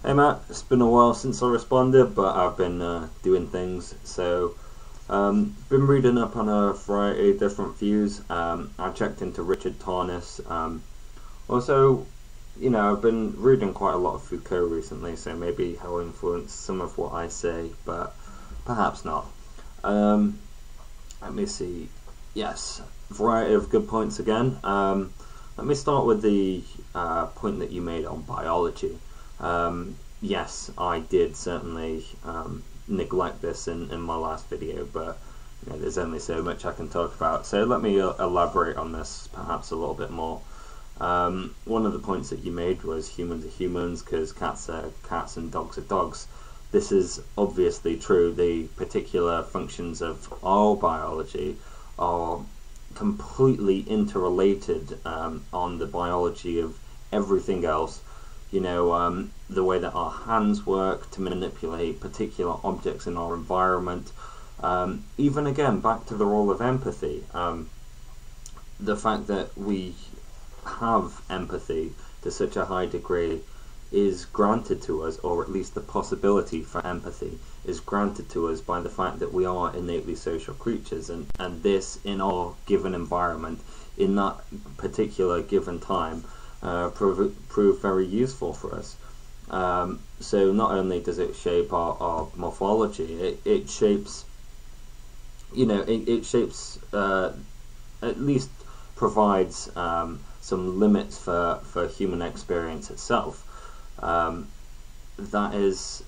Hey Matt, it's been a while since I responded, but I've been doing things. So, been reading up on a variety of different views. I checked into Richard Tarnas. Also, I've been reading quite a lot of Foucault recently, so maybe he'll influence some of what I say, but perhaps not. Let me see. Yes, variety of good points again. Let me start with the point that you made on biology. Yes, I did certainly neglect this in my last video, but there's only so much I can talk about. So let me elaborate on this perhaps a little bit more. One of the points that you made was humans are humans because cats are cats and dogs are dogs. This is obviously true. The particular functions of our biology are completely interrelated on the biology of everything else. The way that our hands work to manipulate particular objects in our environment. Even again, back to the role of empathy. The fact that we have empathy to such a high degree is granted to us, or at least the possibility for empathy is granted to us by the fact that we are innately social creatures, and this in our given environment, in that particular given time, prove very useful for us. So not only does it shape our morphology, it shapes, it shapes, at least provides some limits for human experience itself. That is,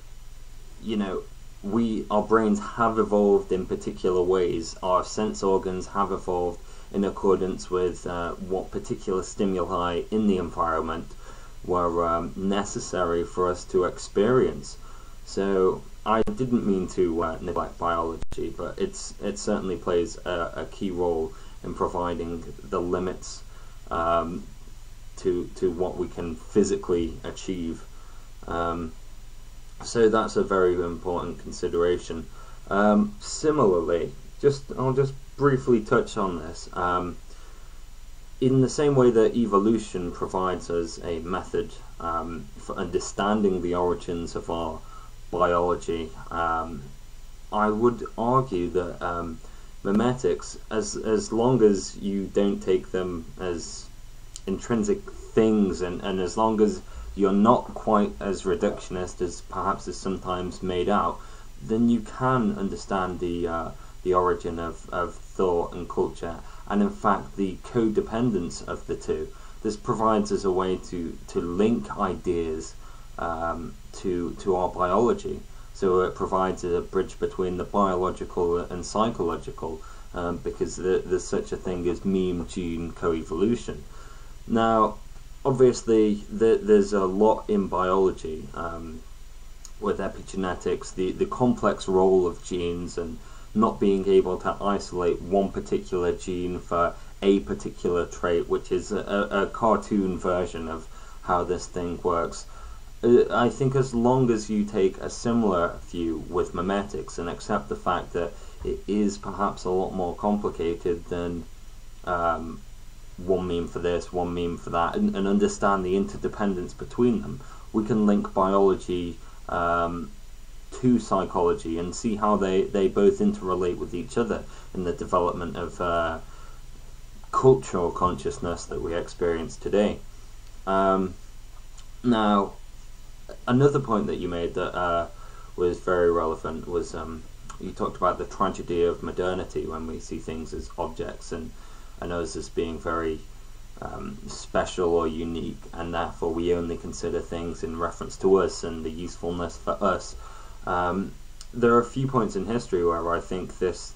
our brains have evolved in particular ways, our sense organs have evolved in accordance with what particular stimuli in the environment were necessary for us to experience. So I didn't mean to neglect biology, but it certainly plays a key role in providing the limits to what we can physically achieve. So that's a very important consideration. Similarly, I'll just briefly touch on this. In the same way that evolution provides us a method for understanding the origins of our biology, I would argue that memetics, as long as you don't take them as intrinsic things, and as long as you're not quite as reductionist as perhaps is sometimes made out, then you can understand the origin of thought and culture, and in fact the codependence of the two. This provides us a way to link ideas to our biology. So it provides a bridge between the biological and psychological, because there's such a thing as meme-gene coevolution. Now, obviously, there's a lot in biology with epigenetics, the complex role of genes, and not being able to isolate one particular gene for a particular trait, which is a cartoon version of how this thing works. I think as long as you take a similar view with memetics and accept the fact that it is perhaps a lot more complicated than one meme for this, one meme for that, and understand the interdependence between them, we can link biology to psychology and see how they both interrelate with each other in the development of cultural consciousness that we experience today. Now, another point that you made that was very relevant was you talked about the tragedy of modernity when we see things as objects and us as being very special or unique, and therefore we only consider things in reference to us and the usefulness for us. There are a few points in history where I think this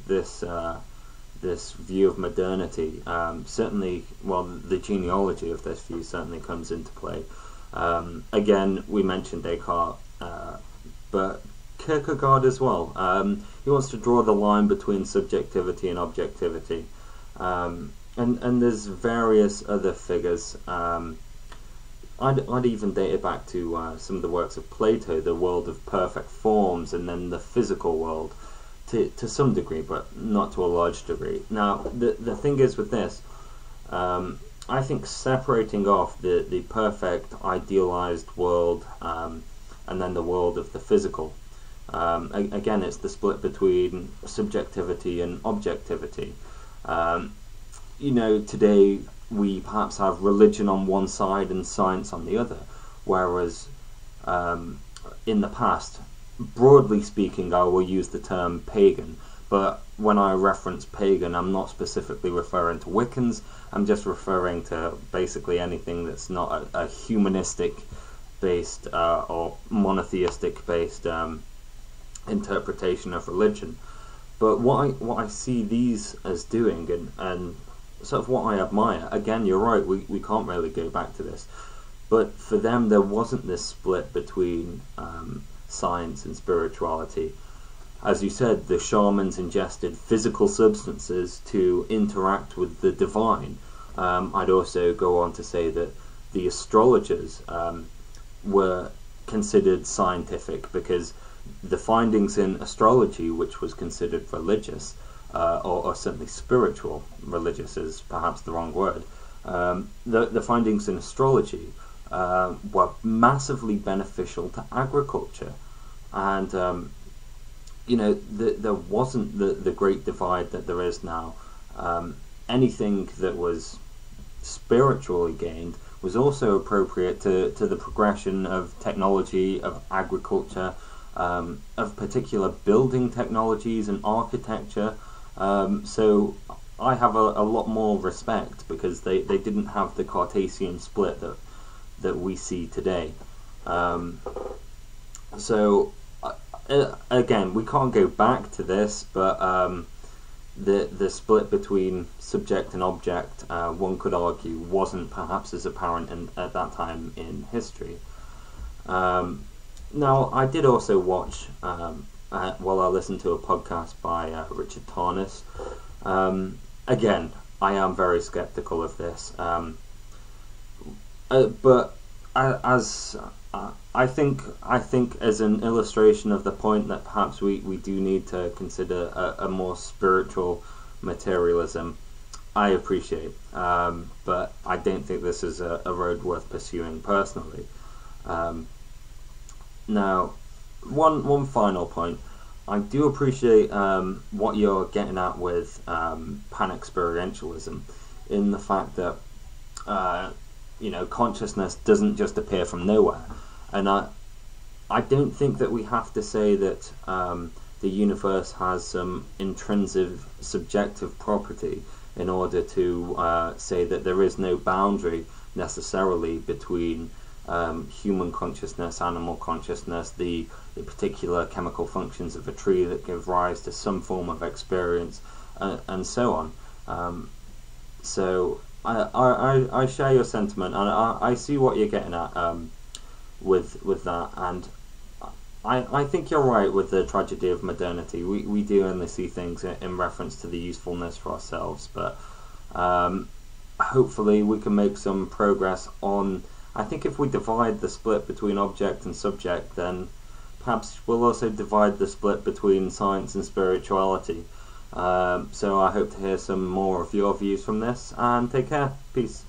view of modernity, certainly, well, the genealogy of this view certainly comes into play. Again, we mentioned Descartes, but Kierkegaard as well. He wants to draw the line between subjectivity and objectivity. And there's various other figures. I'd even date it back to some of the works of Plato, the world of perfect forms, and then the physical world, to some degree, but not to a large degree. Now, the thing is with this, I think separating off the perfect idealized world and then the world of the physical. Again, it's the split between subjectivity and objectivity. Today we perhaps have religion on one side and science on the other, whereas in the past, broadly speaking, I will use the term pagan, but when I reference pagan, I'm not specifically referring to Wiccans. I'm just referring to basically anything that's not a humanistic based or monotheistic based interpretation of religion. But what I see these as doing, and sort of what I admire, again, you're right, we can't really go back to this, but for them there wasn't this split between science and spirituality. As you said, the shamans ingested physical substances to interact with the divine. I'd also go on to say that the astrologers were considered scientific because the findings in astrology, which was considered religious, or certainly spiritual, religious is perhaps the wrong word, the findings in astrology were massively beneficial to agriculture. And there wasn't the great divide that there is now. Anything that was spiritually gained was also appropriate to the progression of technology, of agriculture, of particular building technologies and architecture. So I have a lot more respect because they didn't have the Cartesian split that we see today. Again, we can't go back to this, but the split between subject and object, one could argue, wasn't perhaps as apparent at that time in history. Now, I did also watch, while I listened to a podcast by Richard Tarnas. Again, I am very skeptical of this, but as I think as an illustration of the point that perhaps we do need to consider a more spiritual materialism, I appreciate, but I don't think this is a road worth pursuing personally. Now, one final point. I do appreciate what you're getting at with pan-experientialism, in the fact that consciousness doesn't just appear from nowhere, and I don't think that we have to say that the universe has some intrinsic subjective property in order to say that there is no boundary necessarily between human consciousness, animal consciousness, the particular chemical functions of a tree that give rise to some form of experience, and so on. So I share your sentiment, and I see what you're getting at with that, and I think you're right with the tragedy of modernity. We do only see things in reference to the usefulness for ourselves, but hopefully we can make some progress on. I think if we divide the split between object and subject, then perhaps we'll also divide the split between science and spirituality. So I hope to hear some more of your views from this, and take care. Peace.